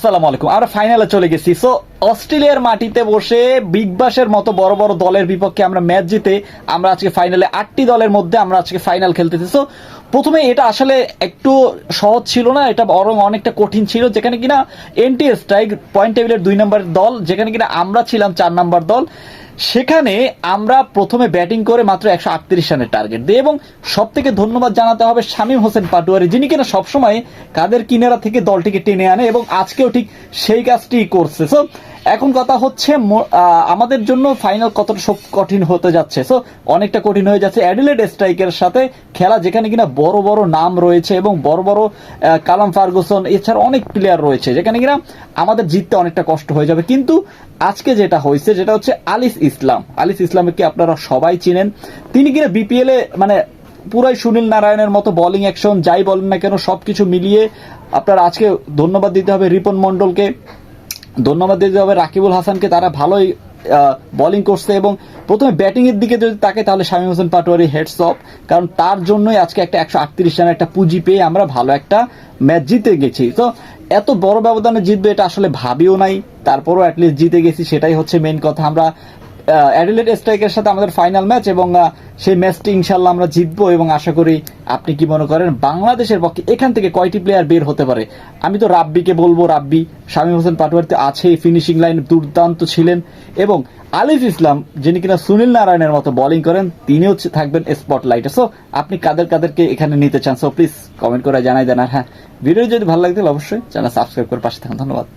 আসসালামু আলাইকুম। আমরা ফাইনালে চলে গেছি। সো অস্ট্রেলিয়ার মাটিতে বসে বিগ বাসের মতো বড় বড় দলের বিপক্ষে আমরা ম্যাচ জিতে আমরা আজকে ফাইনালে 8টি দলের মধ্যে আমরা আজকে ফাইনাল খেলতেছি। সো প্রথমে এটা আসলে একটু সহজ ছিল না, এটা বরং অনেকটা কঠিন ছিল, যেখানে কিনা এনটি স্ট্রাইক পয়েন্ট টেবিলের 2 নম্বরের দল, যেখানে কিনা আমরা ছিলাম 4 নম্বর দল। সেখানে আমরা প্রথমে ব্যাটিং করে মাত্র 138 রানের টার্গেট দিই এবং সব থেকে ধন্যবাদ জানাতে হবে শামীম হোসেন পাটোয়ারি, যিনি কিনা সবসময় কাদের কিনারা থেকে দলটিকে টেনে আনে এবং আজকেও ঠিক সেই কাজটি করছে। সো এখন কথা হচ্ছে আমাদের জন্য ফাইনাল কতটা সব কঠিন হতে যাচ্ছে। সো অনেকটা কঠিন হয়ে যাচ্ছে অ্যাডিলেড স্ট্রাইকের সাথে খেলা, যেখানে কিনা বড় বড় নাম রয়েছে এবং বড় বড় কালাম ফার্গুসন এছাড়া অনেক প্লেয়ার রয়েছে, যেখানে কিনা আমাদের জিততে অনেকটা কষ্ট হয়ে যাবে। কিন্তু আজকে যেটা হয়েছে যেটা হচ্ছে আলিস ইসলামকে আপনারা সবাই চিনেন। তিনি কিনা বিপিএল এ মানে পুরাই সুনীল নারায়ণের মতো বোলিং অ্যাকশন যাই বলেন না কেন সবকিছু মিলিয়ে আপনারা আজকে ধন্যবাদ দিতে হবে রিপন মন্ডলকে, ধন্যবাদ দিতে হবে রাকিবুল হাসানকে, তারা ভালোই বোলিং করছে। এবং প্রথমে ব্যাটিং এর দিকে যদি তাকে তাহলে শামীম হোসেন পাটোয়ারি হেডস অফ, কারণ তার জন্যই আজকে একটা 138 রানের একটা পুঁজি পেয়ে আমরা ভালো একটা ম্যাচ জিতে গেছি। তো এত বড় ব্যবধানে জিতবে এটা আসলে ভাবিও নাই, তারপরও অ্যাটলিস্ট জিতে গেছি, সেটাই হচ্ছে মেন কথা। আমরা অ্যাডিলেড স্ট্রাইকের সাথে আমাদের ফাইনাল ম্যাচ এবং সেই ম্যাচটি ইনশাল্লাহ আমরা জিতবো এবং আশা করি। আপনি কি মনে করেন বাংলাদেশের পক্ষে এখান থেকে কয়টি প্লেয়ার বের হতে পারে? আমি তো রাব্বিকে বলবো, রাব্বি শামীম হোসেন পাটোয়ারিতে আছে, ফিনিশিং লাইন দুর্দান্ত ছিলেন এবং আলিফ ইসলাম যিনি কিনা সুনীল নারায়ণের মতো বোলিং করেন তিনিও থাকবেন স্পটলাইটে। সো আপনি কাদেরকে এখানে নিতে চান? সো প্লিজ কমেন্ট করে জানাই দেন। আর হ্যাঁ, ভিডিও যদি ভালো লাগে তাহলে অবশ্যই চ্যানেল সাবস্ক্রাইব করে পাশে থাকুন। ধন্যবাদ।